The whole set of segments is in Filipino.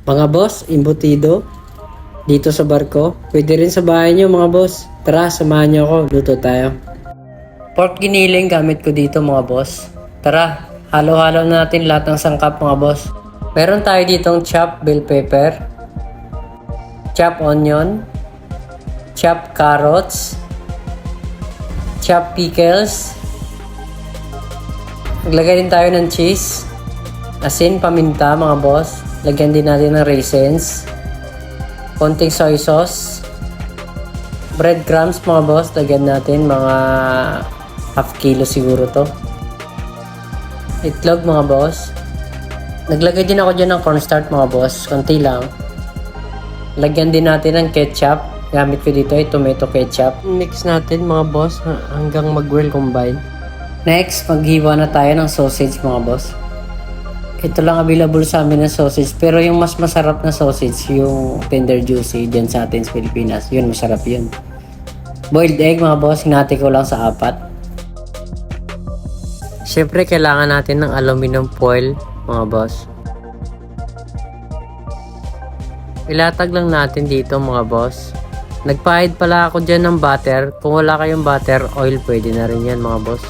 Mga boss, imbutido dito sa barko. Pwede rin sa bahay nyo mga boss. Tara, samahan nyo ako. Luto tayo. Pork giniling gamit ko dito mga boss. Tara, halo-halo na natin lahat ng sangkap mga boss. Meron tayo ditong chopped bell pepper, chopped onion, chopped carrots, chopped pickles. Maglagay din tayo ng cheese, asin, paminta mga boss. Lagyan din natin ng raisins, konting soy sauce, breadcrumbs mga boss. Lagyan natin mga half kilo siguro to. Itlog mga boss. Naglagay din ako dyan ng cornstarch mga boss, konti lang. Lagyan din natin ng ketchup. Gamit ko dito ay tomato ketchup. Mix natin mga boss hanggang mag-well combine. Next, maghiwa na tayo ng sausage mga boss. Ito lang available sa amin ng sausage, pero yung mas masarap na sausage, yung tender juicy dyan sa atin sa Pilipinas, yun masarap yun. Boiled egg mga boss, hinati ko lang sa 4. Siyempre kailangan natin ng aluminum foil mga boss. Ilatag lang natin dito mga boss. Nagpahid pala ako dyan ng butter. Kung wala kayong butter, oil pwede na rin yan mga boss.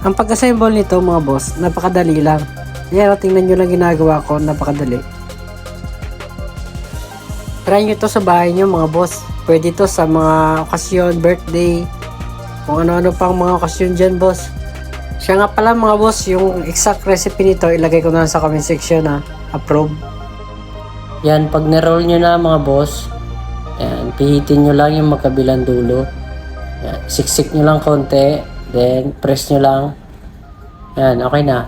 Ang pag-assemble nito mga boss, napakadali lang. Yan, tingnan nyo lang ginagawa ko, napakadali. Try nyo to sa bahay nyo mga boss. Pwede to sa mga okasyon, birthday, kung ano-ano pang mga okasyon dyan boss. Siya nga pala mga boss, yung exact recipe nito, ilagay ko na sa comment section ha. Approve. Yan, pag na-roll nyo na mga boss, yan, pihitin nyo lang yung magkabilang dulo. Yan, siksik nyo lang konti. Then, press nyo lang. Yan, okay na.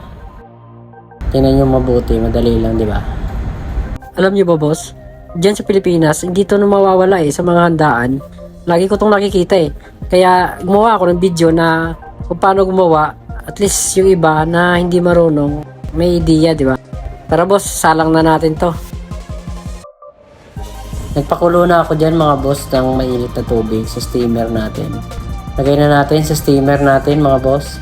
Tingnan nyo mabuti. Madali lang, di ba? Alam nyo ba, boss? Diyan sa Pilipinas, hindi to na mawawala sa mga handaan. Lagi ko tong nakikita Kaya, gumawa ako ng video na kung paano gumawa. At least yung iba na hindi marunong, may idea, di ba? Tara, boss, salang na natin to. Nagpakulo na ako dyan, mga boss, ng mainit na tubig sa steamer natin. Lagay na natin sa steamer natin mga boss.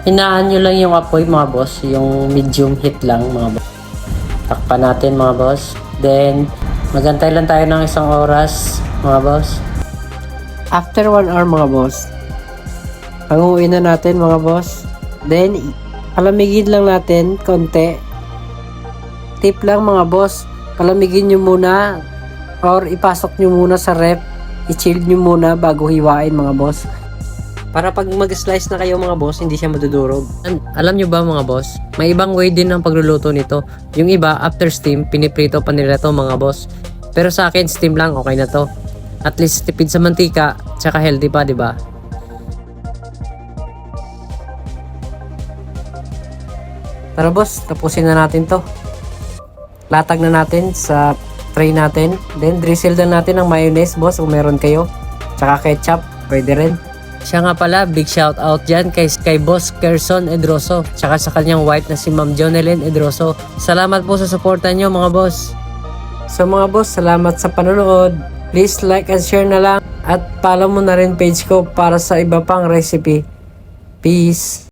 Hinaan nyo lang yung apoy mga boss. Yung medium heat lang mga boss. Takpan natin mga boss. Then, magantay lang tayo ng 1 oras mga boss. After 1 hour mga boss, hanguin na natin mga boss. Then, palamigin lang natin konti. Tip lang mga boss, palamigin nyo muna or ipasok nyo muna sa ref. I-chill nyo muna bago hiwain mga boss. Para pag mag-slice na kayo mga boss, hindi siya madudurog. Alam nyo ba mga boss, may ibang way din ng pagluluto nito. Yung iba, after steam, piniprito pa nila to mga boss. Pero sa akin, steam lang, okay na to. At least tipid sa mantika, tsaka healthy pa, di ba? Tara boss, tapusin na natin to. Latag na natin sa tray natin. Then drizzle na natin ng mayonnaise boss kung meron kayo. Tsaka ketchup, pwede rin. Siya nga pala, big shout out dyan kay Boss Kerson Edroso. Tsaka sa kanyang wife na si Ma'am Jonelyn Edroso. Salamat po sa suporta nyo mga boss. So mga boss, salamat sa panonood. Please like and share na lang. At follow mo na rin page ko para sa iba pang recipe. Peace!